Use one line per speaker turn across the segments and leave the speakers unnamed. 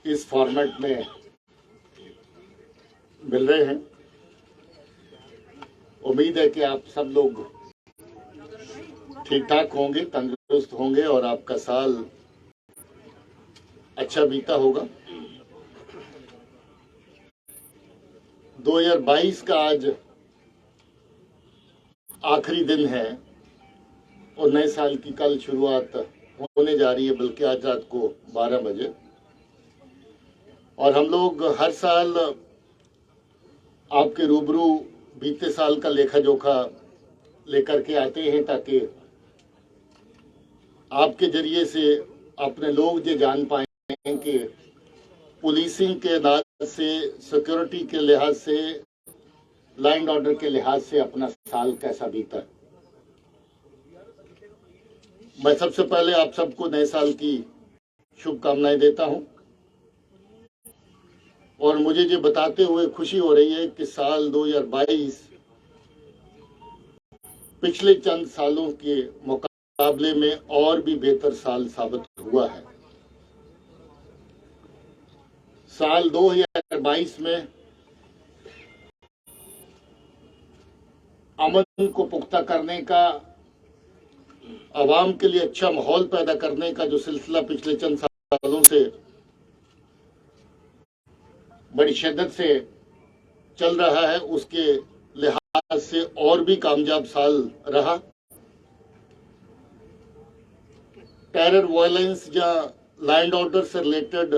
इस फॉर्मेट में मिल रहे हैं। उम्मीद है कि आप सब लोग ठीक ठाक होंगे, तंदुरुस्त होंगे और आपका साल अच्छा बीता होगा। 2022 का आज आखिरी दिन है और नए साल की कल शुरुआत होने जा रही है, बल्कि आज रात को 12 बजे। और हम लोग हर साल आपके रूबरू बीते साल का लेखा जोखा लेकर के आते हैं, ताकि आपके जरिए से अपने लोग ये जान पाएं कि पुलिसिंग के लिहाज से, सिक्योरिटी के लिहाज से, लॉ ऑर्डर के लिहाज से अपना साल कैसा बीता है। मैं सबसे पहले आप सबको नए साल की शुभकामनाएं देता हूं और मुझे ये बताते हुए खुशी हो रही है कि साल 2022 पिछले चंद सालों के मुकाबले में और भी बेहतर साल साबित हुआ है। साल 2022 में अमन को पुख्ता करने का, आवाम के लिए अच्छा माहौल पैदा करने का जो सिलसिला पिछले चंद सालों से बड़ी शिद्दत से चल रहा है, उसके लिहाज से और भी कामयाब साल रहा। टेरर, वायलेंस या लॉ एंड ऑर्डर से रिलेटेड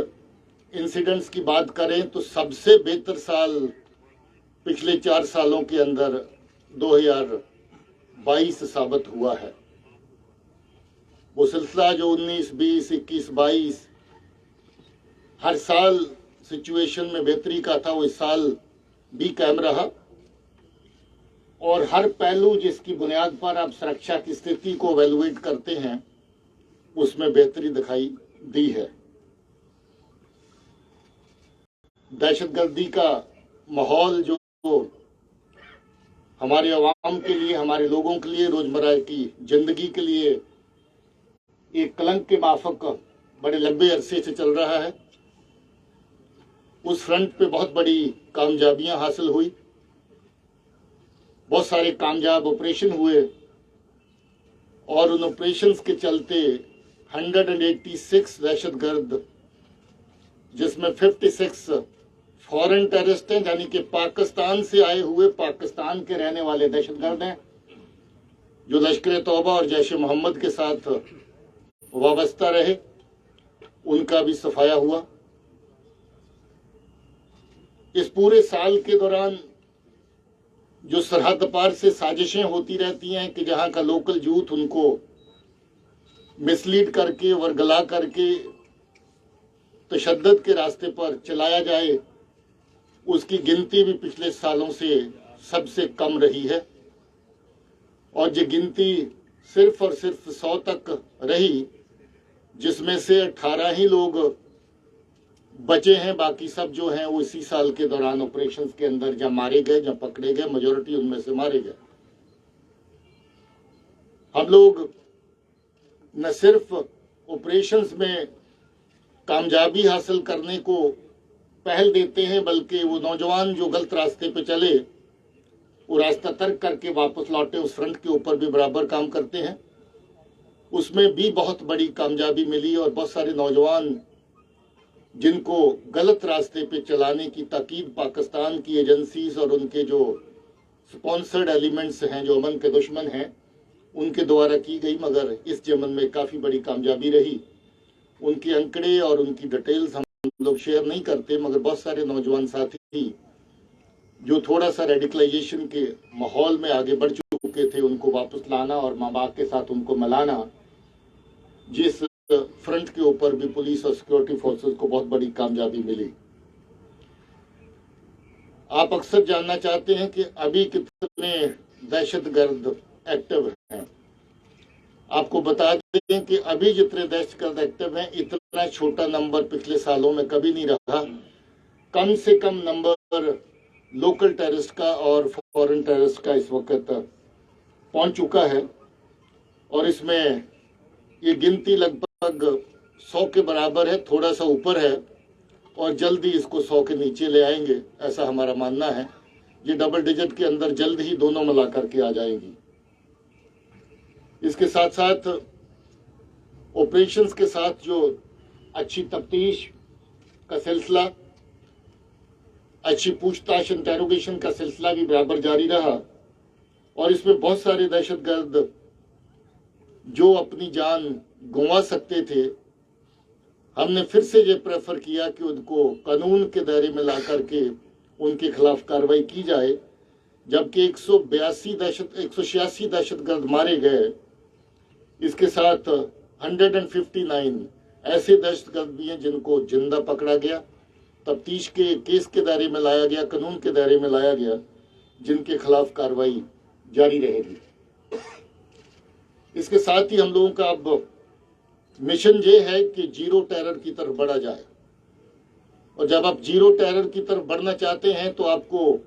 इंसिडेंट्स की बात करें तो सबसे बेहतर साल पिछले 4 सालों के अंदर 2022 साबित हुआ है। वो सिलसिला जो 19, 20, 21, 22 हर साल सिचुएशन में बेहतरी का था, वो इस साल भी कायम रहा और हर पहलू जिसकी बुनियाद पर आप सुरक्षा की स्थिति को एवेलुएट करते हैं उसमें बेहतरी दिखाई दी है। दहशतगर्दी का माहौल जो हमारे अवाम के लिए, हमारे लोगों के लिए, रोजमर्रा की जिंदगी के लिए एक कलंक के माफक बड़े लंबे अरसे से चल रहा है, उस फ्रंट पे बहुत बड़ी कामयाबियां हासिल हुई। बहुत सारे कामयाब ऑपरेशन हुए और उन ऑपरेशंस के चलते 186 दहशतगर्द, जिसमें 56 फॉरेन टेररिस्ट हैं, यानी कि पाकिस्तान से आए हुए, पाकिस्तान के रहने वाले दहशतगर्द हैं, जो लश्कर तौबा और जैश मोहम्मद के साथ वाबस्ता रहे, उनका भी सफाया हुआ। इस पूरे साल के दौरान जो सरहद पार से साजिशें होती रहती हैं कि जहां का लोकल यूथ उनको मिसलीड करके, वरगला करके तशद्दुद के रास्ते पर चलाया जाए, उसकी गिनती भी पिछले सालों से सबसे कम रही है और ये गिनती सिर्फ और सिर्फ 100 तक रही, जिसमें से 18 ही लोग बचे हैं। बाकी सब जो हैं वो इसी साल के दौरान ऑपरेशंस के अंदर जब मारे गए, जब पकड़े गए, मेजॉरिटी उनमें से मारे गए। हम लोग न सिर्फ ऑपरेशंस में कामयाबी हासिल करने को पहल देते हैं, बल्कि वो नौजवान जो गलत रास्ते पे चले वो रास्ता तर्क करके वापस लौटे, उस फ्रंट के ऊपर भी बराबर काम करते हैं। उसमें भी बहुत बड़ी कामयाबी मिली और बहुत सारे नौजवान जिनको गलत रास्ते पे चलाने की ताकीद पाकिस्तान की एजेंसीज और उनके जो स्पॉन्सर्ड एलिमेंट्स हैं, जो अमन के दुश्मन हैं, उनके द्वारा की गई, मगर इस यमन में काफ़ी बड़ी कामयाबी रही। उनके अंकड़े और उनकी डिटेल्स हम लोग शेयर नहीं करते, मगर बहुत सारे नौजवान साथी जो थोड़ा सा रेडिकलाइजेशन के माहौल में आगे बढ़ चुके थे, उनको वापस लाना और माँ बाप के साथ उनको मिलाना, जिस फ्रंट के ऊपर भी पुलिस और सिक्योरिटी फोर्सेस को बहुत बड़ी कामयाबी मिली। आप अक्सर जानना चाहते हैं कि अभी कितने दहशतगर्द एक्टिव हैं। आपको बता दें कि अभी जितने दहशतगर्द एक्टिव हैं, इतना छोटा नंबर पिछले सालों में कभी नहीं रहा। कम से कम नंबर लोकल टेररिस्ट का और फॉरेन टेररिस्ट का इस वक्त पहुंच चुका है और इसमें ये गिनती लगभग 100 के बराबर है, थोड़ा सा ऊपर है। और जल्द ही इसको 100 के नीचे ले आएंगे, ऐसा हमारा मानना है। ये डबल डिजिट के अंदर जल्द ही दोनों मिला करके आ जाएंगी। इसके साथ साथ ऑपरेशंस के साथ जो अच्छी तफ्तीश का सिलसिला, अच्छी पूछताछ इंटेरोगेशन का सिलसिला भी बराबर जारी रहा और इसमें बहुत सारे दहशतगर्द जो अपनी जान गंवा सकते थे, हमने फिर से ये प्रेफर किया कि उनको कानून के दायरे में ला करके उनके खिलाफ कार्रवाई की जाए। जबकि 186 दहशतगर्द मारे गए, इसके साथ 159 ऐसे दहशतगर्द भी हैं जिनको जिंदा पकड़ा गया, तफ्तीश के केस के दायरे में लाया गया, कानून के दायरे में लाया गया, जिनके खिलाफ कार्रवाई जारी रहेगी। इसके साथ ही हम लोगों का अब मिशन ये है कि जीरो टेरर की तरफ बढ़ा जाए। और जब आप जीरो टेरर की तरफ बढ़ना चाहते हैं तो आपको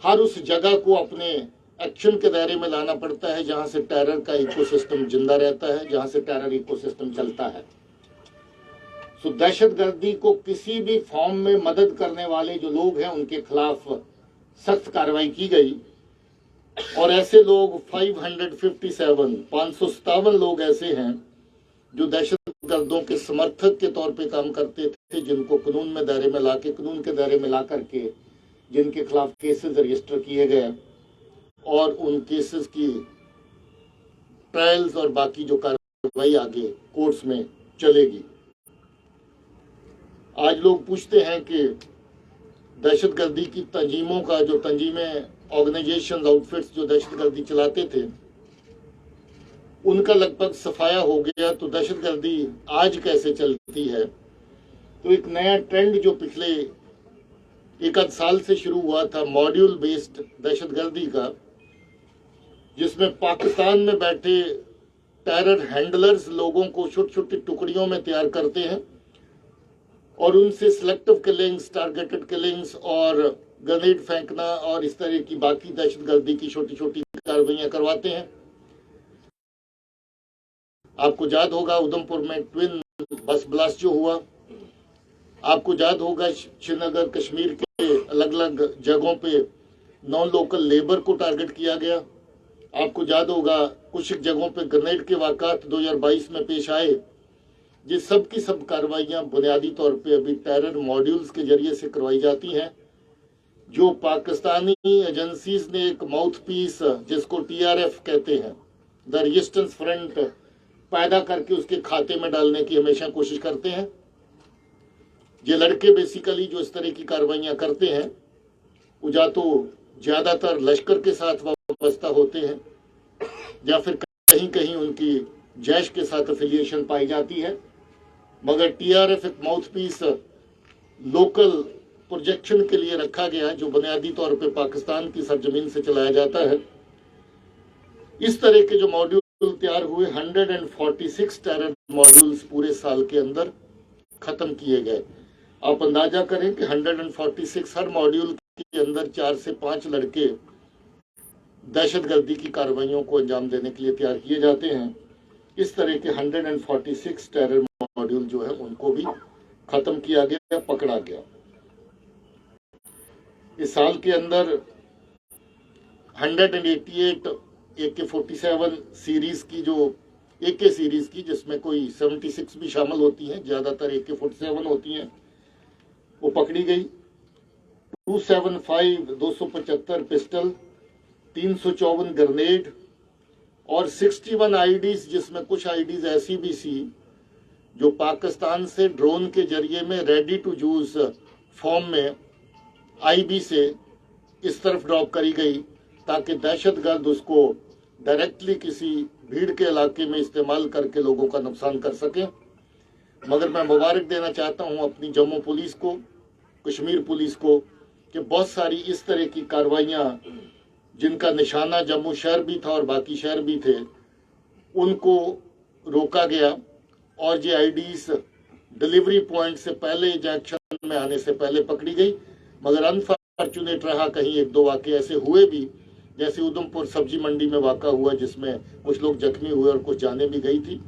हर उस जगह को अपने एक्शन के दायरे में लाना पड़ता है जहां से टेरर का इकोसिस्टम जिंदा रहता है, जहां से टेरर इकोसिस्टम चलता है। सो दहशतगर्दी को किसी भी फॉर्म में मदद करने वाले जो लोग हैं उनके खिलाफ सख्त कार्रवाई की गई। और ऐसे लोग 557 लोग ऐसे हैं जो दहशतगर्दों के समर्थक के तौर पे काम करते थे, जिनको कानून में दायरे में ला के, कानून के दायरे में ला करके जिनके खिलाफ केसेस रजिस्टर किए गए और उन केसेस की ट्रायल्स और बाकी जो कार्रवाई आगे कोर्ट्स में चलेगी। आज लोग पूछते हैं कि दहशतगर्दी की तंजीमों का, जो तंजीमें ऑर्गेनाइजेशन आउटफिट्स जो दहशतगर्दी चलाते थे, उनका लगभग सफाया हो गया, तो दहशतगर्दी आज कैसे चलती है। तो एक नया ट्रेंड जो पिछले एक आध साल से शुरू हुआ था मॉड्यूल बेस्ड दहशतगर्दी का, जिसमें पाकिस्तान में बैठे टेरर हैंडलर्स लोगों को छोटी छोटी टुकड़ियों में तैयार करते हैं और उनसे सिलेक्टिव किलिंग्स, टारगेटेड किलिंग्स और ग्रेनेड फेंकना और इस तरह की बाकी दहशतगर्दी की छोटी छोटी कार्रवाइयां करवाते हैं। आपको याद होगा उधमपुर में ट्विन बस ब्लास्ट जो हुआ, आपको याद होगा श्रीनगर कश्मीर के अलग अलग जगहों पे नॉन लोकल लेबर को टारगेट किया गया। आपको याद होगा कुछ जगहों पे ग्रेनेड के वाक़ात 2022 में पेश आए। ये सब की सब कार्रवाइयां बुनियादी तौर पे अभी टेरर मॉड्यूल्स के जरिए से करवाई जाती हैं, जो पाकिस्तानी एजेंसीज ने एक माउथ पीस जिसको TRF कहते हैं, द रेजिस्टेंस फ्रंट, पैदा करके उसके खाते में डालने की हमेशा कोशिश करते हैं। ये लड़के बेसिकली जो इस तरह की कार्रवाइयां करते हैं वो या तो ज्यादातर लश्कर के साथ वाबस्ता होते हैं या फिर कहीं कहीं उनकी जैश के साथ एफिलिएशन पाई जाती है। मगर TRF एक माउथ पीस लोकल प्रोजेक्शन के लिए रखा गया जो बुनियादी तौर पे पाकिस्तान की सरजमीन से चलाया जाता है। इस तरह के जो मॉड्यूल तैयार हुए, 146 टेरर मॉड्यूल्स पूरे साल के अंदर खत्म किए गए। आप अंदाजा करें कि 146 हर मॉड्यूल के अंदर 4 से 5 लड़के दहशतगर्दी की कार्रवाइयों को अंजाम देने के लिए तैयार किए जाते हैं। इस तरह के 146 टेरर मॉड्यूल जो है उनको भी खत्म किया गया, पकड़ा गया। इस साल के अंदर 188 AK-47 सीरीज की, जो AK सीरीज की, जिसमें कोई 76 भी शामिल होती हैं, ज्यादातर AK-47 होती हैं, वो पकड़ी गई। 275 275 पिस्टल, 354 ग्रेनेड और 61 IDs, जिसमें कुछ IDs ऐसी भी थी जो पाकिस्तान से ड्रोन के जरिए में रेडी टू यूज फॉर्म में IB से इस तरफ ड्रॉप करी गई ताकि दहशतगर्द उसको डायरेक्टली किसी भीड़ के इलाके में इस्तेमाल करके लोगों का नुकसान कर सके। मगर मैं मुबारक देना चाहता हूं अपनी जम्मू पुलिस को, कश्मीर पुलिस को, कि बहुत सारी इस तरह की कार्रवाइयां जिनका निशाना जम्मू शहर भी था और बाकी शहर भी थे, उनको रोका गया और ये IDs डिलीवरी पॉइंट से पहले या एक्शन में आने से पहले पकड़ी गई। मगर अनफॉर्चुनेट रहा, कहीं एक दो वाक़े ऐसे हुए भी, जैसे उधमपुर सब्जी मंडी में वाक़ा हुआ जिसमें कुछ लोग जख्मी हुए और कुछ जाने भी गई थी।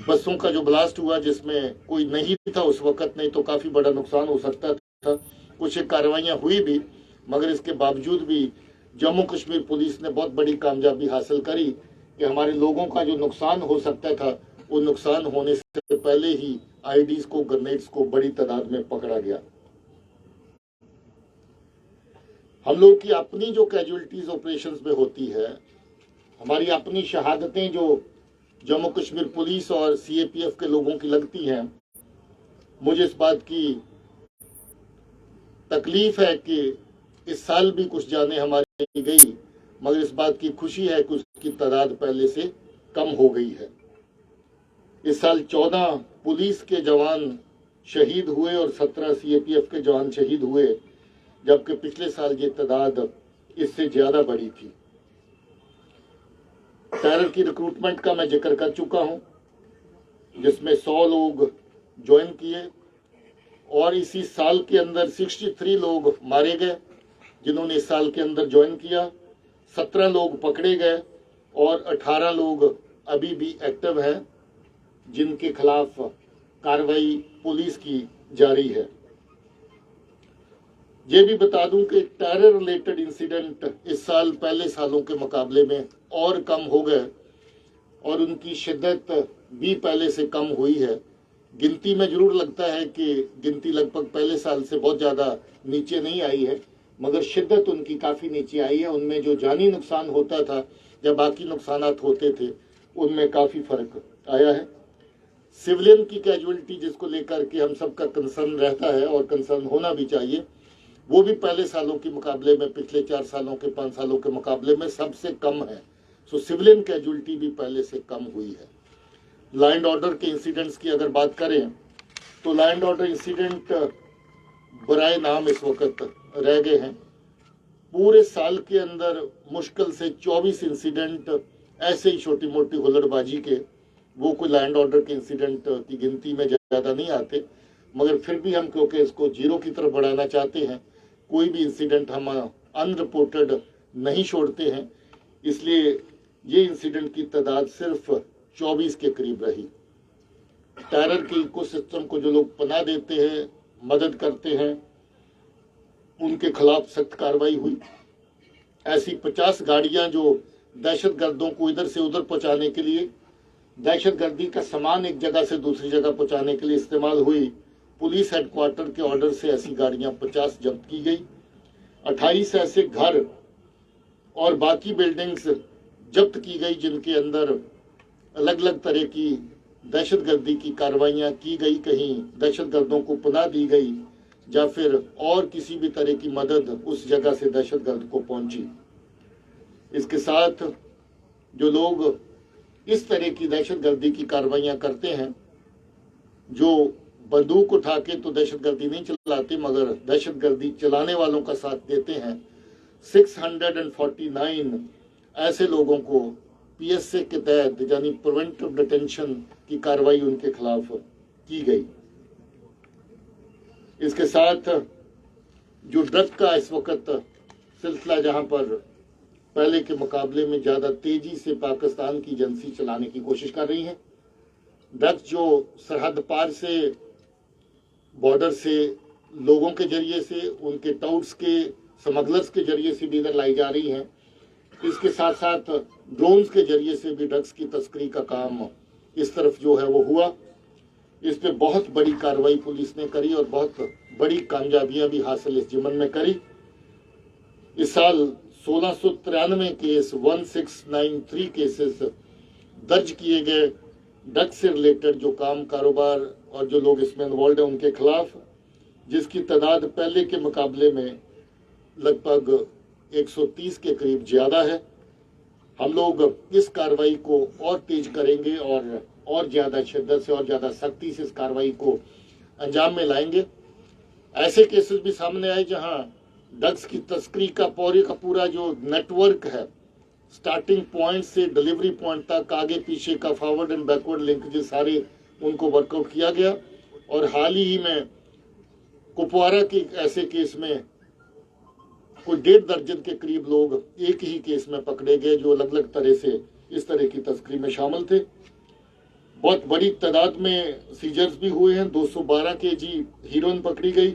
बसों का जो ब्लास्ट हुआ जिसमें कोई नहीं था उस वक्त, नहीं तो काफी बड़ा नुकसान हो सकता था। कुछ कार्रवाइयां हुई भी, मगर इसके बावजूद भी जम्मू कश्मीर पुलिस ने बहुत बड़ी कामयाबी हासिल करी कि हमारे लोगों का जो नुकसान हो सकता था वो नुकसान होने से पहले ही आईडीज को, ग्रेनेड्स को बड़ी तादाद में पकड़ा गया। हम लोग की अपनी जो कैजुअलिटीज ऑपरेशंस में होती है, हमारी अपनी शहादतें जो जम्मू कश्मीर पुलिस और सीएपीएफ के लोगों की लगती हैं, मुझे इस बात की तकलीफ है कि इस साल भी कुछ जानें हमारी गई, मगर इस बात की खुशी है कि उसकी तादाद पहले से कम हो गई है। इस साल 14 पुलिस के जवान शहीद हुए और 17 सीएपीएफ के जवान शहीद हुए, जबकि पिछले साल ये तादाद इससे ज्यादा बड़ी थी। टेरर की रिक्रूटमेंट का मैं जिक्र कर चुका हूं, जिसमें 100 लोग ज्वाइन किए और इसी साल के अंदर 63 लोग मारे गए जिन्होंने इस साल के अंदर ज्वाइन किया। 17 लोग पकड़े गए और 18 लोग अभी भी एक्टिव हैं जिनके खिलाफ कार्रवाई पुलिस की जारी है। ये भी बता दूं कि टेरर रिलेटेड इंसिडेंट इस साल पहले सालों के मुकाबले में और कम हो गए और उनकी शिद्दत भी पहले से कम हुई है। गिनती में जरूर लगता है कि गिनती लगभग पहले साल से बहुत ज्यादा नीचे नहीं आई है, मगर शिद्दत उनकी काफी नीचे आई है। उनमें जो जानी नुकसान होता था या बाकी नुकसानात होते थे उनमें काफी फर्क आया है। सिविलियन की कैजुअलिटी जिसको लेकर के हम सबका कंसर्न रहता है और कंसर्न होना भी चाहिए, वो भी पहले सालों के मुकाबले में, पिछले 4 सालों के 5 सालों के मुकाबले में सबसे कम है। सो सिविलियन कैजुअलिटी भी पहले से कम हुई है। लॉ एंड ऑर्डर के इंसिडेंट्स की अगर बात करें तो लॉ एंड ऑर्डर इंसिडेंट बराए नाम इस वक्त रह गए हैं। पूरे साल के अंदर मुश्किल से 24 इंसिडेंट ऐसे ही छोटी मोटी हुल्लड़बाजी के, वो कोई लॉ एंड ऑर्डर के इंसिडेंट की गिनती में ज्यादा नहीं आते, मगर फिर भी हम क्योंकि इसको जीरो की तरफ बढ़ाना चाहते हैं, कोई भी इंसिडेंट हम अनरिपोर्टेड नहीं छोड़ते हैं, इसलिए ये इंसिडेंट की तादाद सिर्फ 24 के करीब रही। टेरर के इकोसिस्टम को जो लोग पनाह देते हैं, मदद करते हैं, उनके खिलाफ सख्त कार्रवाई हुई। ऐसी 50 गाड़ियां जो दहशतगर्दों को इधर से उधर पहुंचाने के लिए, दहशतगर्दी का सामान एक जगह से दूसरी जगह पहुंचाने के लिए इस्तेमाल हुई, पुलिस हेडक्वार्टर के ऑर्डर से ऐसी गाड़ियां 50 जब्त की गई। 28 ऐसे घर और बाकी बिल्डिंग्स जब्त की गई जिनके अंदर अलग अलग तरह की दहशतगर्दी की कार्रवाइयां की गई। कहीं दहशतगर्दों को पनाह दी गई या फिर और किसी भी तरह की मदद उस जगह से दहशतगर्द को पहुंची। इसके साथ जो लोग इस तरह की दहशतगर्दी की कार्रवाइयां करते हैं, जो बंदूक उठा के तो दहशतगर्दी नहीं चलाते मगर दहशतगर्दी चलाने वालों का साथ देते हैं, 649 ऐसे लोगों को पीएसए के तहत यानी प्रिवेंटिव डिटेंशन की कार्रवाई उनके खिलाफ की गई। इसके साथ जो ड्रग का इस वक्त सिलसिला जहां पर पहले के मुकाबले में ज्यादा तेजी से पाकिस्तान की एजेंसी चलाने की कोशिश कर रही है, ड्रग्स जो सरहद पार से, बॉर्डर से, लोगों के जरिए से, उनके टाउट्स के, स्मगलर्स के जरिए से भी इधर लाई जा रही हैं। इसके साथ साथ ड्रोन्स के जरिए से भी ड्रग्स की तस्करी का काम इस तरफ जो है वो हुआ। इस पे बहुत बड़ी कार्रवाई पुलिस ने करी और बहुत बड़ी कामयाबियां भी हासिल इस जिमन में करी। इस साल 1693 केस, 1693 केसेस दर्ज किए गए ड्रग्स से रिलेटेड जो काम, कारोबार और जो लोग इसमें इन्वॉल्व है उनके खिलाफ, जिसकी तादाद पहले के मुकाबले में लगभग 130 के करीब ज्यादा है। हम लोग इस कार्रवाई को और तेज करेंगे और ज्यादा शिद्दत से और ज्यादा सख्ती से इस कार्रवाई को अंजाम में लाएंगे। ऐसे केसेस भी सामने आए जहां ड्रग्स की तस्करी का पूरा जो नेटवर्क है, स्टार्टिंग पॉइंट से डिलीवरी पॉइंट तक, आगे पीछे का फॉरवर्ड एंड बैकवर्ड लिंकेजेस सारे उनको वर्कआउट किया गया। और हाल ही में कुपवारा के ऐसे केस में कोई 1.5 दर्जन के करीब लोग एक ही केस में पकड़े गए जो अलग अलग तरह से इस तरह की तस्करी में शामिल थे। बहुत बड़ी तादाद में सीजर्स भी हुए हैं। 212 केजी हीरोइन पकड़ी गई,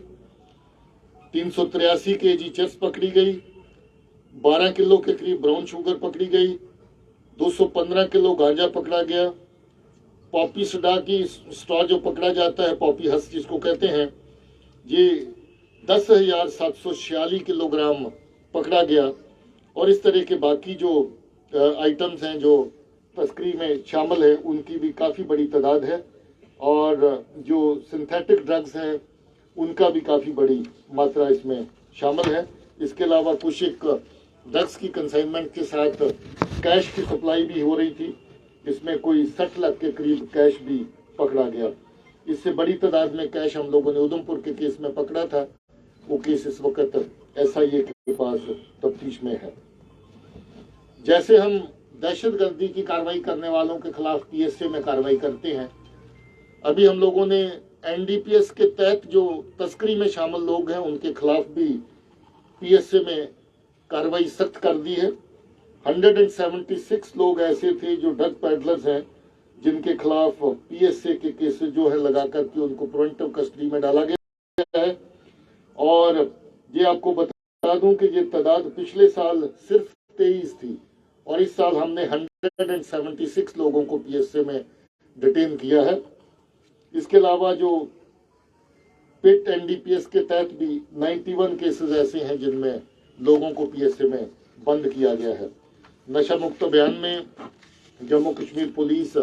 383 केजी चरस पकड़ी गई, 12 किलो के करीब ब्राउन शुगर पकड़ी गई, 215 किलो गांजा पकड़ा गया। पॉपी सोडा की स्टॉ जो पकड़ा जाता है, पॉपी हस जिसको कहते हैं, ये 10,746 किलोग्राम पकड़ा गया। और इस तरह के बाकी जो आइटम्स हैं जो तस्करी में शामिल है, उनकी भी काफ़ी बड़ी तादाद है। और जो सिंथेटिक ड्रग्स हैं उनका भी काफ़ी बड़ी मात्रा इसमें शामिल है। इसके अलावा कुछ एक ड्रग्स की कंसाइनमेंट के साथ कैश की सप्लाई भी हो रही थी। इसमें कोई 60 लाख के करीब कैश भी पकड़ा गया। इससे बड़ी तादाद में कैश हम लोगों ने उधमपुर के केस में पकड़ा था। वो केस इस वक्त SIA के पास तफ्तीश में है। जैसे हम दहशतगर्दी की कार्रवाई करने वालों के खिलाफ PSA में कार्रवाई करते हैं, अभी हम लोगों ने NDPS के तहत जो तस्करी में शामिल लोग हैं उनके खिलाफ भी PSA में कार्रवाई सख्त कर दी है। 176 लोग ऐसे थे जो ड्रग पैडलर्स हैं, जिनके खिलाफ PSA के केसेस जो है लगा करके उनको प्रिवेंटिव कस्टडी में डाला गया है। और ये आपको बता दूं कि ये तादाद पिछले साल सिर्फ 23 थी और इस साल हमने 176 लोगों को PSA में डिटेन किया है। इसके अलावा जो पिट NDPS के तहत भी 91 केसेस ऐसे हैं जिनमें लोगों को PSA में बंद किया गया है। नशा मुक्त अभियान में जम्मू कश्मीर पुलिस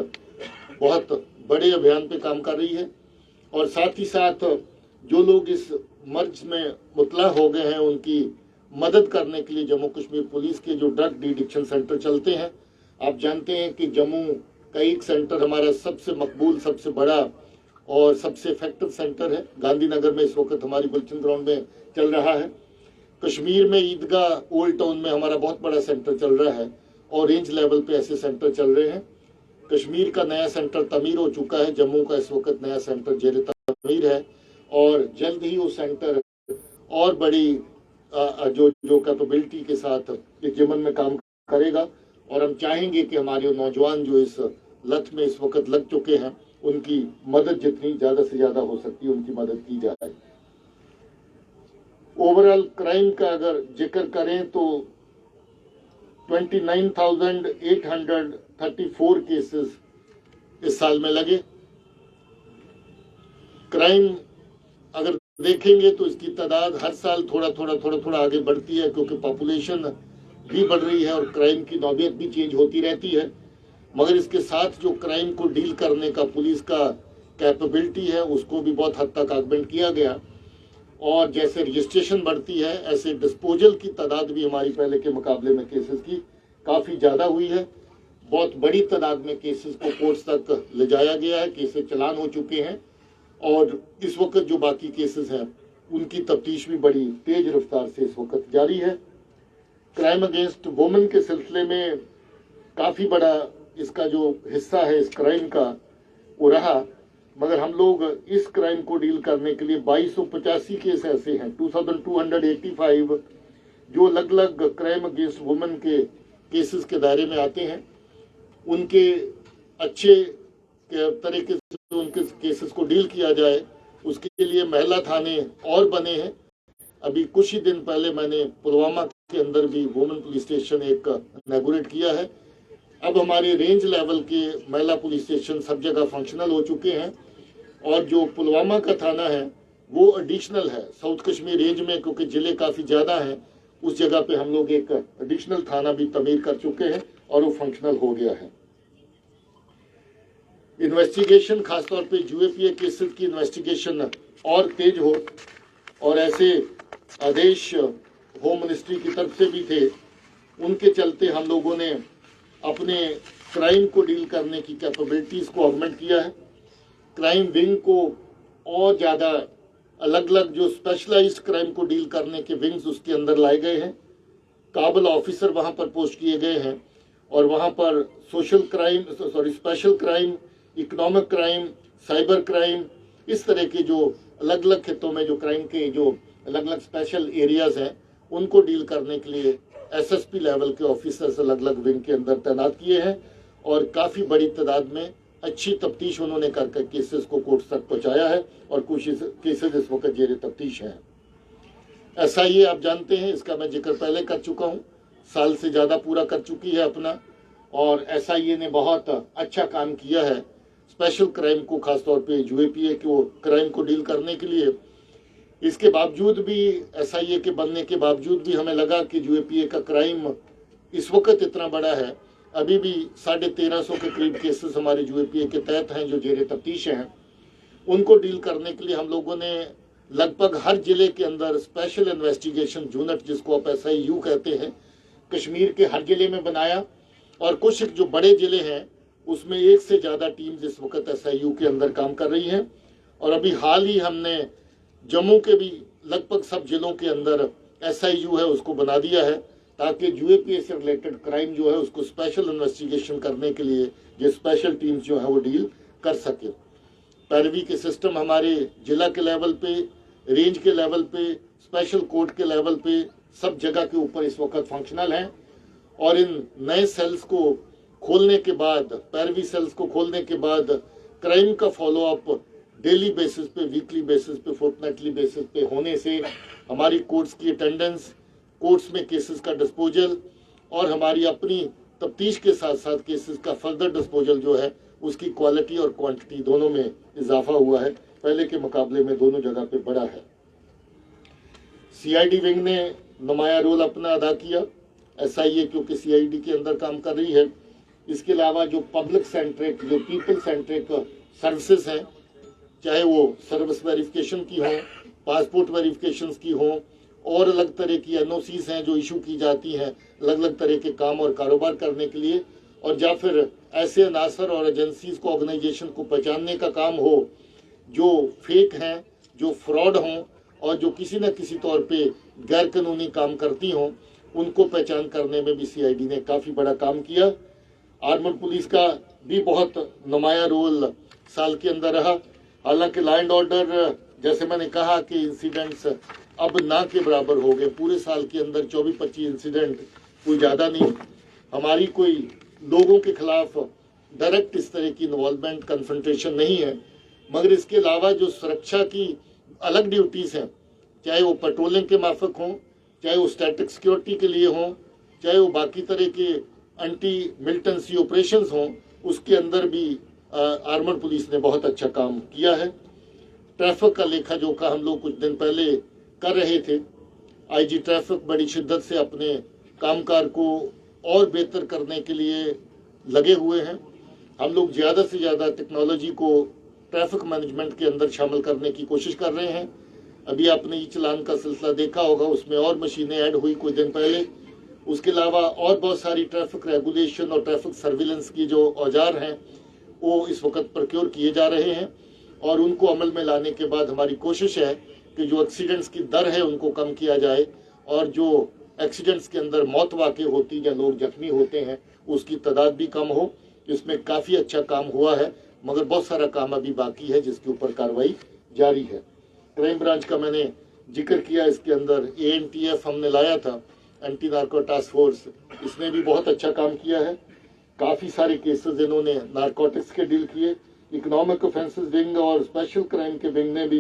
बहुत बड़े अभियान पे काम कर रही है और साथ ही साथ जो लोग इस मर्ज में मुतला हो गए हैं उनकी मदद करने के लिए जम्मू कश्मीर पुलिस के जो ड्रग डिडिक्शन सेंटर चलते हैं। आप जानते हैं कि जम्मू का एक सेंटर हमारा सबसे मकबूल, सबसे बड़ा और सबसे इफेक्टिव सेंटर है। गांधीनगर में इस वक्त हमारी बुलचंद ग्राउंड में चल रहा है। कश्मीर में ईदगाह ओल्ड टाउन में हमारा बहुत बड़ा सेंटर चल रहा है और रेंज लेवल पे ऐसे सेंटर चल रहे हैं। कश्मीर का नया सेंटर तमीर हो चुका है, जम्मू का इस वक्त नया सेंटर जेर तमीर है और जल्द ही वो सेंटर और बड़ी जो कैपेबिलिटी के साथ इस यमन में काम करेगा। और हम चाहेंगे कि हमारे नौजवान जो इस लत में इस वक्त लग चुके हैं उनकी मदद जितनी ज्यादा से ज्यादा हो सकती है उनकी मदद की जाए। ओवरऑल क्राइम का अगर जिक्र करें तो 29,834 केसेस इस साल में लगे। क्राइम अगर देखेंगे तो इसकी तादाद हर साल थोड़ा थोड़ा आगे बढ़ती है क्योंकि पॉपुलेशन भी बढ़ रही है और क्राइम की नौबत भी चेंज होती रहती है। मगर इसके साथ जो क्राइम को डील करने का पुलिस का कैपेबिलिटी है उसको भी बहुत हद तक ऑगमेंट किया गया और जैसे रजिस्ट्रेशन बढ़ती है ऐसे डिस्पोजल की तादाद भी हमारी पहले के मुकाबले में केसेस की काफ़ी ज़्यादा हुई है। बहुत बड़ी तादाद में केसेस को कोर्ट्स तक ले जाया गया है, केसेस चलान हो चुके हैं और इस वक्त जो बाकी केसेस हैं उनकी तफ्तीश भी बड़ी तेज रफ्तार से इस वक्त जारी है। क्राइम अगेंस्ट वुमेन के सिलसिले में काफ़ी बड़ा इसका जो हिस्सा है इस क्राइम का वो रहा, मगर हम लोग इस क्राइम को डील करने के लिए 2285 केस ऐसे हैं, 2285 जो अलग अलग क्राइम अगेंस्ट वुमेन के केसेस के दायरे में आते हैं। उनके अच्छे तरीके से उनके केसेस को डील किया जाए उसके लिए महिला थाने और बने हैं। अभी कुछ ही दिन पहले मैंने पुलवामा के अंदर भी वुमेन पुलिस स्टेशन एक इनॉग्रेट किया है। अब हमारे रेंज लेवल के महिला पुलिस स्टेशन सब जगह फंक्शनल हो चुके हैं और जो पुलवामा का थाना है वो एडिशनल है साउथ कश्मीर रेंज में, क्योंकि जिले काफ़ी ज़्यादा हैं। उस जगह पे हम लोग एक एडिशनल थाना भी तमीर कर चुके हैं और वो फंक्शनल हो गया है। इन्वेस्टिगेशन खासतौर पे UAPA केसेस की इन्वेस्टिगेशन और तेज हो और ऐसे आदेश होम मिनिस्ट्री की तरफ से भी थे, उनके चलते हम लोगों ने अपने क्राइम को डील करने की कैपेबिलिटीज़ को ऑगमेंट किया है। क्राइम विंग को और ज़्यादा अलग अलग जो स्पेशलाइज्ड क्राइम को डील करने के विंग्स उसके अंदर लाए गए हैं। काबल ऑफिसर वहाँ पर पोस्ट किए गए हैं और वहाँ पर special crime, economic crime, cyber crime, इस तरह के जो अलग अलग खितों में जो क्राइम के जो अलग अलग स्पेशल एरियाज हैं उनको डील करने के लिए SSP लेवल के ऑफिसर्स अलग अलग विंग के अंदर तैनात किए हैं और काफ़ी बड़ी तादाद में अच्छी तफ्तीश उन्होंने कर केसेस को कोर्ट तक पहुंचाया है और कुछ केसेस इस वक्त जेर तफ्तीश हैं। SIA आप जानते हैं, इसका मैं जिक्र पहले कर चुका हूं, साल से ज़्यादा पूरा कर चुकी है अपना, और SIA ने बहुत अच्छा काम किया है स्पेशल क्राइम को, खासतौर पे UAPA को क्राइम को डील करने के लिए। इसके बावजूद भी, SIA के बनने के बावजूद भी हमें लगा कि UAPA का क्राइम इस वक्त इतना बड़ा है, अभी भी 1350 के करीब केसेस हमारे UAPA के तहत हैं जो जेर तफ्तीश हैं। उनको डील करने के लिए हम लोगों ने लगभग हर जिले के अंदर स्पेशल इन्वेस्टिगेशन यूनिट, जिसको आप SIU कहते हैं, कश्मीर के हर जिले में बनाया, और कुछ जो बड़े जिले हैं उसमें एक से ज़्यादा टीम्स इस वक्त SIU के अंदर काम कर रही हैं। और अभी हाल ही हमने जम्मू के भी लगभग सब जिलों के अंदर SIU है उसको बना दिया है, ताकि UAPA से रिलेटेड क्राइम जो है उसको स्पेशल इन्वेस्टिगेशन करने के लिए ये स्पेशल टीम्स जो है वो डील कर सके। पैरवी के सिस्टम हमारे जिला के लेवल पे, रेंज के लेवल पे, स्पेशल कोर्ट के लेवल पे, सब जगह के ऊपर इस वक्त फंक्शनल हैं। और इन नए सेल्स को खोलने के बाद, पैरवी सेल्स को खोलने के बाद, क्राइम का फॉलोअप डेली बेसिस पे, वीकली बेसिस पे, फोर्टनाइटली बेसिस पे होने से हमारी कोर्ट्स की अटेंडेंस, कोर्ट्स में केसेस का डिस्पोजल और हमारी अपनी तफ्तीश के साथ साथ केसेस का फर्दर डिस्पोजल जो है उसकी क्वालिटी और क्वांटिटी दोनों में इजाफा हुआ है, पहले के मुकाबले में दोनों जगह पे बड़ा है। CID विंग ने नुमाया रोल अपना अदा किया, SIA क्योंकि CID के अंदर काम कर रही है। इसके अलावा जो पब्लिक सेंट्रिक, जो पीपल सेंट्रिक सर्विसेज हैं, चाहे वो सर्विस वेरिफिकेशन की हों, पासपोर्ट वेरिफिकेशन की हों, और अलग तरह की NOCs हैं जो इशू की जाती हैं अलग अलग तरह के काम और कारोबार करने के लिए, और या फिर ऐसे अनासर और एजेंसीज को, ऑर्गेनाइजेशन को पहचानने का काम हो जो फेक हैं, जो फ्रॉड हों और जो किसी न किसी तौर पे गैर कानूनी काम करती हों, उनको पहचान करने में भी CID ने काफ़ी बड़ा काम किया। आर्मड पुलिस का भी बहुत नुमाया रोल साल के अंदर रहा। हालांकि लॉ एंड ऑर्डर, जैसे मैंने कहा कि इंसिडेंट्स अब ना के बराबर हो गए, पूरे साल के अंदर 24-25 इंसिडेंट, कोई ज़्यादा नहीं। हमारी कोई लोगों के खिलाफ डायरेक्ट इस तरह की इन्वॉल्वमेंट, कन्फ्रंटेशन नहीं है, मगर इसके अलावा जो सुरक्षा की अलग ड्यूटीज़ हैं, चाहे वो पेट्रोलिंग के माफक हों, चाहे वो स्टैटिक सिक्योरिटी के लिए हों, चाहे वो बाकी तरह के एंटी मिलिटेंसी ऑपरेशंस हों, उसके अंदर भी आर्मड पुलिस ने बहुत अच्छा काम किया है। ट्रैफिक का लेखा जोखा हम लोग कुछ दिन पहले कर रहे थे। IG ट्रैफिक बड़ी शिद्दत से अपने कामकाज को और बेहतर करने के लिए लगे हुए हैं। हम लोग ज़्यादा से ज़्यादा टेक्नोलॉजी को ट्रैफिक मैनेजमेंट के अंदर शामिल करने की कोशिश कर रहे हैं। अभी आपने ई-चालान का सिलसिला देखा होगा, उसमें और मशीनें ऐड हुई कुछ दिन पहले। उसके अलावा और बहुत सारी ट्रैफिक रेगुलेशन और ट्रैफिक सर्विलेंस की जो औजार हैं वो इस वक्त प्रोक्योर किए जा रहे हैं, और उनको अमल में लाने के बाद हमारी कोशिश है कि जो एक्सीडेंट्स की दर है उनको कम किया जाए, और जो एक्सीडेंट्स के अंदर मौत वाक़ई होती या लोग जख्मी होते हैं उसकी तादाद भी कम हो। इसमें काफ़ी अच्छा काम हुआ है, मगर बहुत सारा काम अभी बाकी है जिसके ऊपर कार्रवाई जारी है। क्राइम ब्रांच का मैंने जिक्र किया, इसके अंदर ANTF हमने लाया था, एंटी नार्को टास्क फोर्स, इसने भी बहुत अच्छा काम किया है। काफ़ी सारे केसेस इन्होंने नारकोटिक्स के डील किए। इकोनॉमिक ऑफेंसेस विंग और स्पेशल क्राइम के विंग ने भी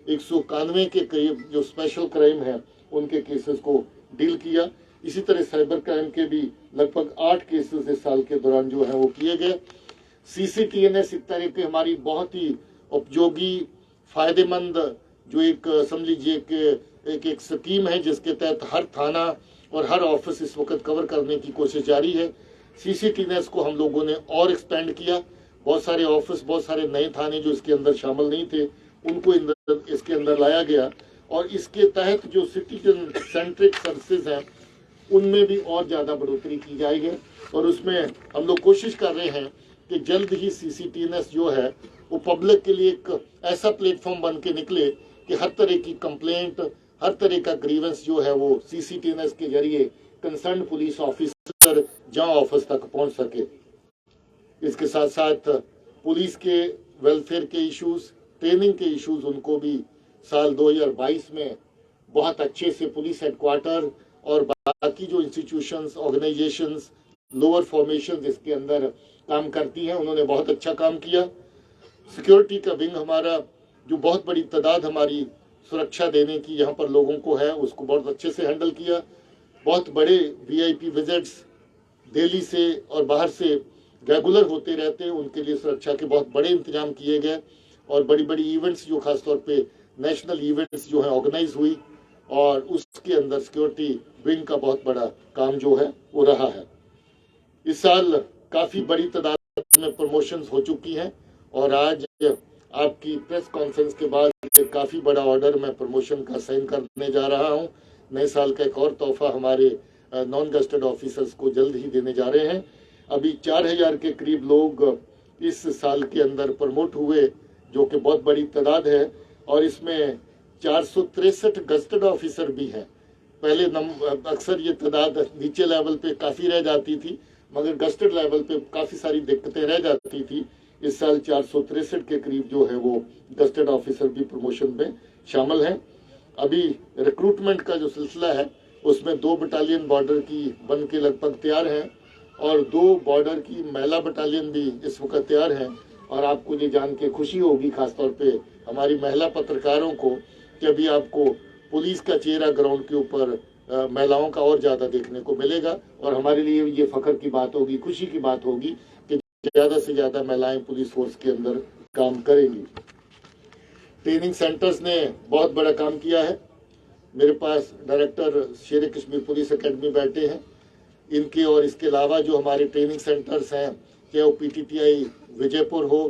191 के करीब जो स्पेशल क्राइम है उनके केसेस को डील किया। इसी तरह साइबर क्राइम के भी लगभग 8 केसेस इस साल के दौरान जो है वो किए गए। CCTNS इस तरह की हमारी बहुत ही उपयोगी, फायदेमंद जो एक समझ लीजिए कि एक स्कीम है जिसके तहत हर थाना और हर ऑफिस इस वक्त कवर करने की कोशिश जारी है। CCTNS को हम लोगों ने और एक्सपेंड किया। बहुत सारे ऑफिस, बहुत सारे नए थाने जो इसके अंदर शामिल नहीं थे उनको इसके अंदर लाया गया, और इसके तहत जो सिटीजन सेंट्रिक सर्विसेज हैं उनमें भी और ज़्यादा बढ़ोतरी की जाएगी। और उसमें हम लोग कोशिश कर रहे हैं कि जल्द ही CCTNS जो है वो पब्लिक के लिए एक ऐसा प्लेटफॉर्म बन के निकले कि हर तरह की कंप्लेंट, हर तरह का ग्रीवेंस जो है वो CCTNS के जरिए कंसर्न पुलिस ऑफिसर जहाँ ऑफिस तक पहुँच सके। इसके साथ साथ पुलिस के वेलफेयर के इश्यूज, ट्रेनिंग के इश्यूज, उनको भी साल 2022 में बहुत अच्छे से पुलिस हेडक्वार्टर और बाकी जो इंस्टीट्यूशंस, ऑर्गेनाइजेशंस, लोअर फॉर्मेशन इसके अंदर काम करती हैं, उन्होंने बहुत अच्छा काम किया। सिक्योरिटी का विंग हमारा, जो बहुत बड़ी तादाद हमारी सुरक्षा देने की यहाँ पर लोगों को है, उसको बहुत अच्छे से हैंडल किया। बहुत बड़े वीआईपी विजिट्स दिल्ली से और बाहर से रेगुलर होते रहते हैं, उनके लिए सुरक्षा के बहुत बड़े इंतजाम किए गए। और बड़ी बड़ी इवेंट्स जो खासतौर पे नेशनल इवेंट्स जो है ऑर्गेनाइज हुई, और उसके अंदर सिक्योरिटी विंग का बहुत बड़ा काम जो है वो रहा है। इस साल काफ़ी बड़ी तादाद में प्रमोशंस हो चुकी हैं, और आज आपकी प्रेस कॉन्फ्रेंस के बाद काफ़ी बड़ा ऑर्डर मैं प्रमोशन का साइन करने जा रहा हूं। नए साल का एक और तोहफा हमारे नॉन गस्टेड ऑफिसर्स को जल्द ही देने जा रहे हैं। अभी 4000 के करीब लोग इस साल के अंदर प्रमोट हुए, जो कि बहुत बड़ी तादाद है, और इसमें 463 गस्टेड ऑफिसर भी हैं। पहले अक्सर ये तादाद नीचे लेवल पे काफ़ी रह जाती थी, मगर गस्टेड लेवल पे काफ़ी सारी दिक्कतें रह जाती थी। इस साल 463 के करीब जो है वो गस्टेड ऑफिसर भी प्रमोशन में शामिल हैं। अभी रिक्रूटमेंट का जो सिलसिला है उसमें 2 बटालियन बॉर्डर की बन के लगभग तैयार हैं, और 2 बॉर्डर की महिला बटालियन भी इस वक्त तैयार हैं। और आपको ये जान के खुशी होगी, खासतौर पे हमारी महिला पत्रकारों को, कि अभी आपको पुलिस का चेहरा ग्राउंड के ऊपर महिलाओं का और ज़्यादा देखने को मिलेगा। और हमारे लिए ये फख्र की बात होगी, खुशी की बात होगी कि ज़्यादा से ज़्यादा महिलाएं पुलिस फोर्स के अंदर काम करेंगी। ट्रेनिंग सेंटर्स ने बहुत बड़ा काम किया है। मेरे पास डायरेक्टर शेर कश्मीर पुलिस एकेडमी बैठे हैं, इनके और इसके अलावा जो हमारे ट्रेनिंग सेंटर्स हैं, चाहे वो पीटीटीआई विजयपुर हो,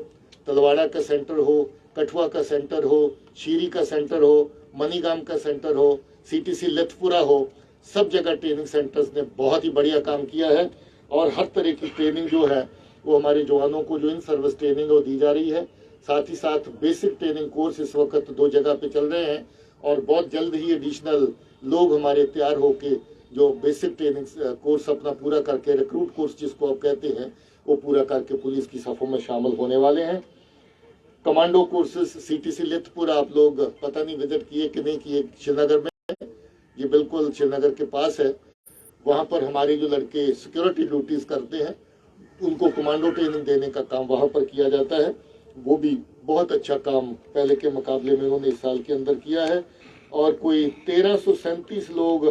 तलवाड़ा का सेंटर हो, कठुआ का सेंटर हो, शीरी का सेंटर हो, मनीगाम का सेंटर हो, सीटीसी लथपुरा हो, सब जगह ट्रेनिंग सेंटर्स ने बहुत ही बढ़िया काम किया है। और हर तरह की ट्रेनिंग जो है वो हमारे जवानों को जो इन सर्विस ट्रेनिंग वो दी जा रही है। साथ ही साथ बेसिक ट्रेनिंग कोर्स इस वक्त 2 जगह पे चल रहे हैं, और बहुत जल्द ही एडिशनल लोग हमारे तैयार होके जो बेसिक ट्रेनिंग कोर्स अपना पूरा करके, रिक्रूट कोर्स जिसको आप कहते हैं, वो पूरा करके पुलिस की सफ़ों में शामिल होने वाले हैं। कमांडो कोर्सेज सीटीसी लथपुरा आप लोग पता नहीं विजिट किए कि नहीं किए, श्रीनगर में, ये बिल्कुल श्रीनगर के पास है। वहाँ पर हमारे जो लड़के सिक्योरिटी ड्यूटीज करते हैं उनको कमांडो ट्रेनिंग देने का काम वहाँ पर किया जाता है। वो भी बहुत अच्छा काम पहले के मुकाबले में उन्होंने इस साल के अंदर किया है। और कोई 1337 लोग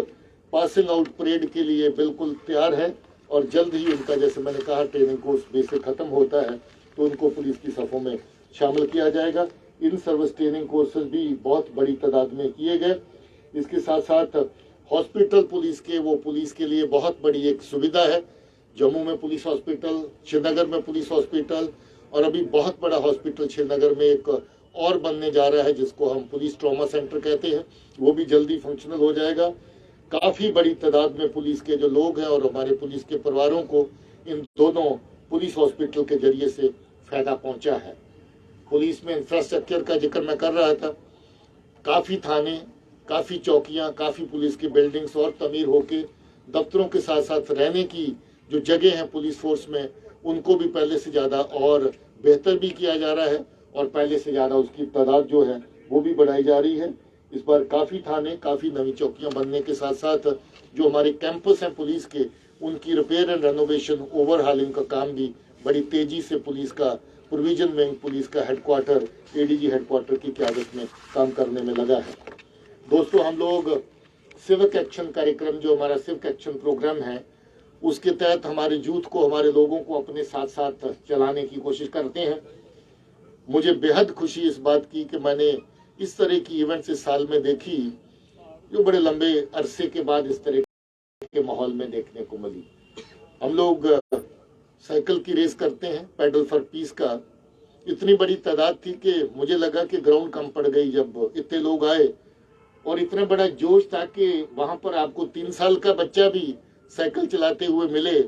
पासिंग आउट परेड के लिए बिल्कुल तैयार है, और जल्द ही उनका, जैसे मैंने कहा, ट्रेनिंग कोर्स बेसिक खत्म होता है तो उनको पुलिस की सफ़ों में शामिल किया जाएगा। इन सर्विस ट्रेनिंग कोर्सेज भी बहुत बड़ी तादाद में किए गए। इसके साथ साथ हॉस्पिटल पुलिस के, वो पुलिस के लिए बहुत बड़ी एक सुविधा है। जम्मू में पुलिस हॉस्पिटल, श्रीनगर में पुलिस हॉस्पिटल, और अभी बहुत बड़ा हॉस्पिटल श्रीनगर में एक और बनने जा रहा है जिसको हम पुलिस ट्रॉमा सेंटर कहते हैं, वो भी जल्दी फंक्शनल हो जाएगा। काफ़ी बड़ी तादाद में पुलिस के जो लोग हैं और हमारे पुलिस के परिवारों को इन दोनों पुलिस हॉस्पिटल के जरिए से फायदा पहुंचा है। पुलिस में इंफ्रास्ट्रक्चर का जिक्र मैं कर रहा था, काफ़ी थाने, काफ़ी चौकियां, काफ़ी पुलिस की बिल्डिंग्स और तमीर होके दफ्तरों के साथ साथ रहने की जो जगह हैं पुलिस फोर्स में, उनको भी पहले से ज़्यादा और बेहतर भी किया जा रहा है, और पहले से ज़्यादा उसकी तादाद जो है वो भी बढ़ाई जा रही है। इस बार काफ़ी थाने, काफ़ी नई चौकियां बनने के साथ साथ जो हमारे कैंपस हैं पुलिस के, उनकी रिपेयर एंड रेनोवेशन, ओवरहालिंग का काम भी बड़ी तेज़ी से पुलिस का प्रोविजन विंग, पुलिस का हेडक्वार्टर, एडीजी हेडक्वार्टर की क़यादत में काम करने में लगा है। दोस्तों, हम लोग सिविक एक्शन कार्यक्रम, जो हमारा सिविक एक्शन प्रोग्राम है, उसके तहत हमारे यूथ को, हमारे लोगों को अपने साथ साथ चलाने की कोशिश करते हैं। मुझे बेहद खुशी इस बात की कि मैंने इस तरह की इवेंट्स इस साल में देखी जो बड़े लंबे अरसे के बाद इस तरह के माहौल में देखने को मिली। हम लोग साइकिल की रेस करते हैं, पैडल फॉर पीस का, इतनी बड़ी तादाद थी कि मुझे लगा कि ग्राउंड कम पड़ गई जब इतने लोग आए, और इतना बड़ा जोश था कि वहां पर आपको 3 साल का बच्चा भी साइकिल चलाते हुए मिले,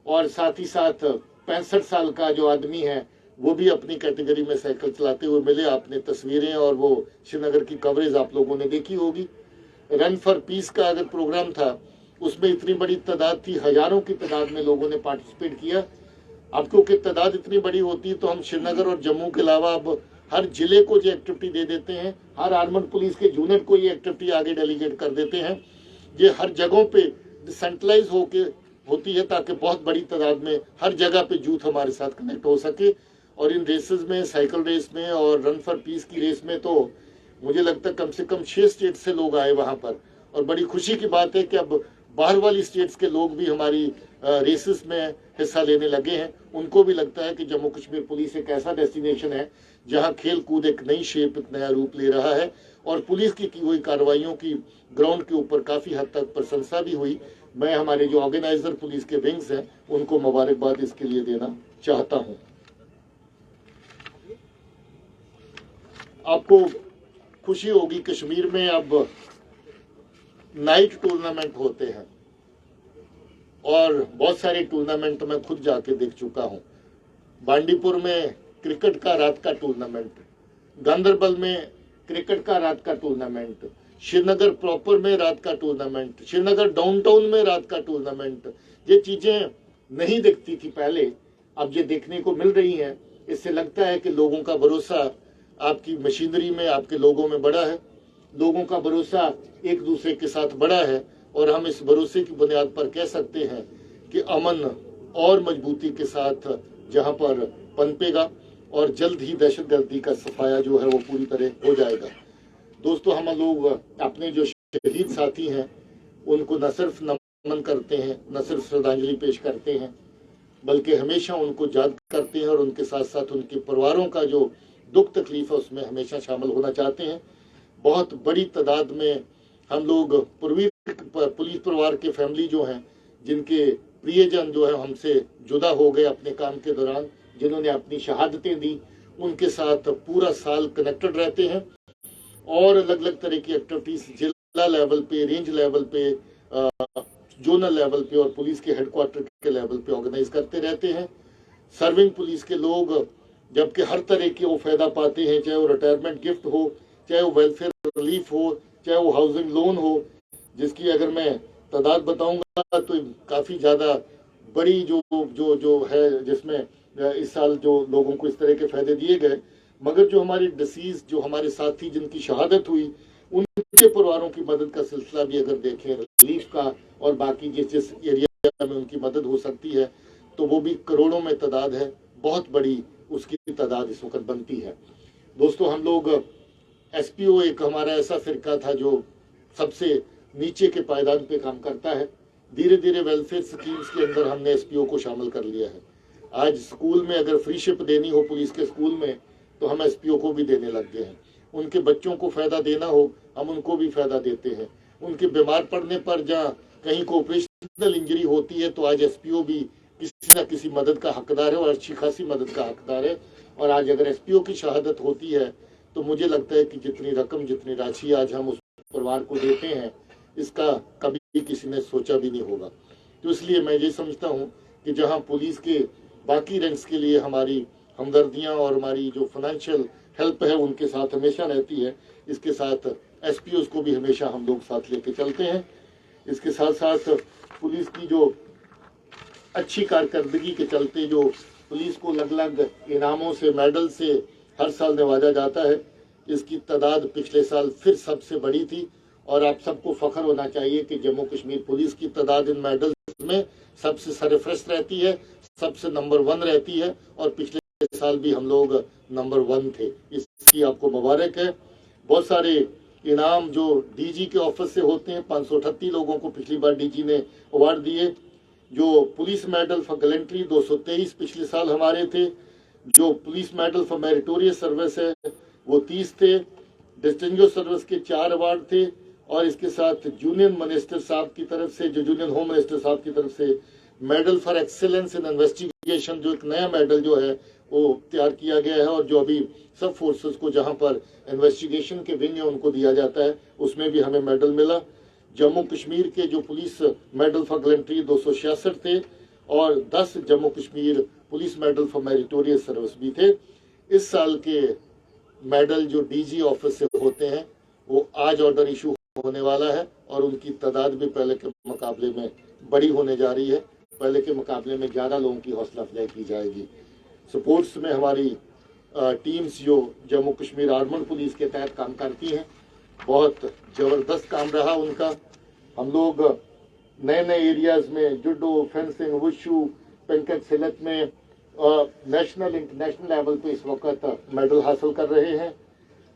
और साथ ही साथ 65 साल का जो आदमी है वो भी अपनी कैटेगरी में साइकिल चलाते हुए मिले। आपने तस्वीरें और वो श्रीनगर की कवरेज आप लोगों ने देखी होगी। रन फॉर पीस का अगर प्रोग्राम था, उसमें इतनी बड़ी तादाद थी, हजारों की तादाद में लोगों ने पार्टिसिपेट किया। अब क्योंकि तादाद इतनी बड़ी होती है तो हम श्रीनगर और जम्मू के अलावा अब हर जिले को जो एक्टिविटी दे देते हैं, हर आर्मड पुलिस के यूनिट को ये एक्टिविटी आगे डेलीगेट कर देते हैं। ये हर जगहों पे सेंट्रलाइज होके होती है ताकि बहुत बड़ी तादाद में हर जगह पे यूथ हमारे साथ कनेक्ट हो सके। और इन रेसेस में, साइकिल रेस में और रन फॉर पीस की रेस में तो मुझे लगता है कम से कम 6 स्टेट से लोग आए वहां पर। और बड़ी खुशी की बात है कि अब बाहर वाली स्टेट्स के लोग भी हमारी रेसेस में हिस्सा लेने लगे हैं। उनको भी लगता है कि जम्मू कश्मीर पुलिस एक ऐसा डेस्टिनेशन है जहां खेल कूद एक नई शेप, एक नया रूप ले रहा है। और पुलिस की हुई कार्रवाइयों की ग्राउंड के ऊपर काफी हद तक प्रशंसा भी हुई। मैं हमारे जो ऑर्गेनाइजर पुलिस के विंग्स हैं उनको मुबारकबाद इसके लिए देना चाहता हूं। आपको खुशी होगी, कश्मीर में अब नाइट टूर्नामेंट होते हैं और बहुत सारे टूर्नामेंट मैं खुद जाके देख चुका हूं। बांडीपुर में क्रिकेट का रात का टूर्नामेंट, गांदरबल में क्रिकेट का रात का टूर्नामेंट, श्रीनगर प्रॉपर में रात का टूर्नामेंट, श्रीनगर डाउनटाउन में रात का टूर्नामेंट। ये चीजें नहीं दिखती थी पहले, अब ये देखने को मिल रही हैं। इससे लगता है कि लोगों का भरोसा आपकी मशीनरी में, आपके लोगों में बड़ा है। लोगों का भरोसा एक दूसरे के साथ बड़ा है और हम इस भरोसे की बुनियाद पर कह सकते हैं कि अमन और मजबूती के साथ जहां पर पनपेगा और जल्द ही दहशतगर्दी का सफाया जो है वो पूरी तरह हो जाएगा। दोस्तों, हम लोग अपने जो शहीद साथी हैं उनको न सिर्फ नमन करते हैं, न सिर्फ श्रद्धांजलि पेश करते हैं, बल्कि हमेशा उनको याद करते हैं और उनके साथ साथ उनके परिवारों का जो दुख तकलीफ है उसमें हमेशा शामिल होना चाहते हैं। बहुत बड़ी तादाद में हम लोग पुलिस परिवार के फैमिली जो हैं, जिनके प्रियजन जो है हमसे जुदा हो गए अपने काम के दौरान, जिन्होंने अपनी शहादतें दी, उनके साथ पूरा साल कनेक्टेड रहते हैं और अलग अलग तरह की एक्टिविटीज जिला लेवल पे, रेंज लेवल पे, जोनल लेवल पे और पुलिस के हेडक्वार्टर के लेवल पे ऑर्गेनाइज करते रहते हैं। सर्विंग पुलिस के लोग जबकि हर तरह के वो फायदा पाते हैं, चाहे वो रिटायरमेंट गिफ्ट हो, चाहे वो वेलफेयर रिलीफ हो, चाहे वो हाउसिंग लोन हो, जिसकी अगर मैं तादाद बताऊंगा तो काफी ज्यादा बड़ी जो जो जो है, जिसमें इस साल जो लोगों को इस तरह के फायदे दिए गए। मगर जो हमारी डिसीज, जो हमारे साथी जिनकी शहादत हुई, उनके परिवारों की मदद का सिलसिला भी अगर देखें, रिलीफ का और बाकी जिस जिस एरिया में उनकी मदद हो सकती है, तो वो भी करोड़ों में तादाद है, बहुत बड़ी उसकी तादाद इस वक्त बनती है। दोस्तों, हम लोग एसपीओ एक हमारा ऐसा फिरका था जो सबसे नीचे के पायदान पे काम करता है। धीरे धीरे वेलफेयर स्कीम्स के अंदर हमने एसपीओ को शामिल कर लिया है। आज स्कूल में अगर फ्री शिप देनी हो पुलिस के स्कूल में तो हम एसपीओ को भी देने लग गए हैं। उनके बच्चों को फायदा देना हो हम उनको भी फायदा देते हैं। उनके बीमार पड़ने पर जहाँ कहीं को ऑपरेशनल इंजरी होती है तो आज एसपीओ भी किसी न किसी मदद का हकदार है और अच्छी खासी मदद का हकदार है। और आज अगर एसपीओ की शहादत होती है तो मुझे लगता है कि जितनी रकम, जितनी राशि आज हम उस परिवार को देते हैं, इसका कभी किसी ने सोचा भी नहीं होगा। तो इसलिए मैं ये समझता हूँ कि जहाँ पुलिस के बाकी रैंक्स के लिए हमारी हमदर्दियाँ और हमारी जो फाइनेंशियल हेल्प है उनके साथ हमेशा रहती है, इसके साथ एसपीओ को भी हमेशा हम लोग साथ लेके चलते हैं। इसके साथ साथ पुलिस की जो अच्छी कारकर्दगी के चलते जो पुलिस को अलग अलग इनामों से, मेडल से हर साल नवाजा जाता है, इसकी तादाद पिछले साल फिर सबसे बड़ी थी। और आप सबको फख्र होना चाहिए कि जम्मू कश्मीर पुलिस की तादाद इन मेडल्स में सबसे सरफरस्त रहती है, सबसे नंबर 1 रहती है और पिछले साल भी हम लोग नंबर 1 थे। इसकी आपको मुबारक है। बहुत सारे इनाम जो डीजी के ऑफिस से होते हैं, 538 लोगों को पिछली बार डीजी ने अवार्ड दिए। जो पुलिस मेडल फॉर गैलेंट्री 223 पिछले साल हमारे थे। जो police medal for meritorious service है वो 30 थे। डिस्टिंग्विश्ड सर्विस के 4 अवार्ड थे और इसके साथ यूनियन मिनिस्टर साहब की तरफ से, जो यूनियन होम मिनिस्टर साहब की तरफ से medal for excellence in investigation, जो एक नया मेडल जो है वो तैयार किया गया है और जो अभी सब फोर्सेस को जहां पर इन्वेस्टिगेशन के विंग है उनको दिया जाता है, उसमें भी हमें मेडल मिला। जम्मू कश्मीर के जो पुलिस मेडल फॉर गैलेंट्री 266 थे और 10 Jammu Kashmir police medal for meritorious service भी थे। इस साल के मेडल जो डीजी ऑफिस से होते हैं वो आज ऑर्डर इशू होने वाला है और उनकी तादाद भी पहले के मुकाबले में बड़ी होने जा रही है। पहले के मुकाबले में 11 लोगों की हौसला अफजाई की जाएगी। स्पोर्ट्स में हमारी टीम्स जो जम्मू कश्मीर आर्मड पुलिस के तहत काम करती हैं, बहुत ज़बरदस्त काम रहा उनका। हम लोग नए नए एरियाज में जुडो, फेंसिंग, वुशू, पेंकेट सिलत में नेशनल इंटरनेशनल लेवल पे इस वक्त मेडल हासिल कर रहे हैं।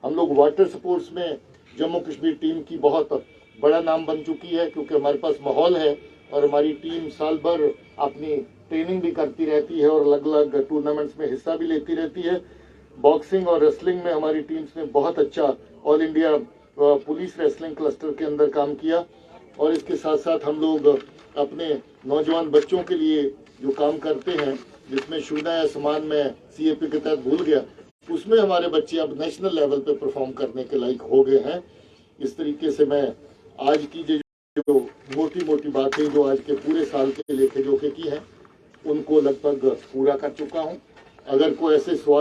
हम लोग वाटर स्पोर्ट्स में जम्मू कश्मीर टीम की बहुत बड़ा नाम बन चुकी है, क्योंकि हमारे पास माहौल है और हमारी टीम साल भर अपनी ट्रेनिंग भी करती रहती है और अलग अलग टूर्नामेंट्स में हिस्सा भी लेती रहती है। बॉक्सिंग और रेसलिंग में हमारी टीम्स ने बहुत अच्छा all India police wrestling cluster के अंदर काम किया। और इसके साथ साथ हम लोग अपने नौजवान बच्चों के लिए जो काम करते हैं, जिसमें शुदा या समान में CAP के तहत भूल गया, उसमें हमारे बच्चे अब नेशनल लेवल पे परफॉर्म करने के लायक हो गए हैं। इस तरीके से मैं आज की जो मोटी मोटी बातें जो आज के पूरे साल के लेखे जोखे की हैं, उनको लगभग पूरा कर चुका हूं। अगर कोई ऐसे सवाल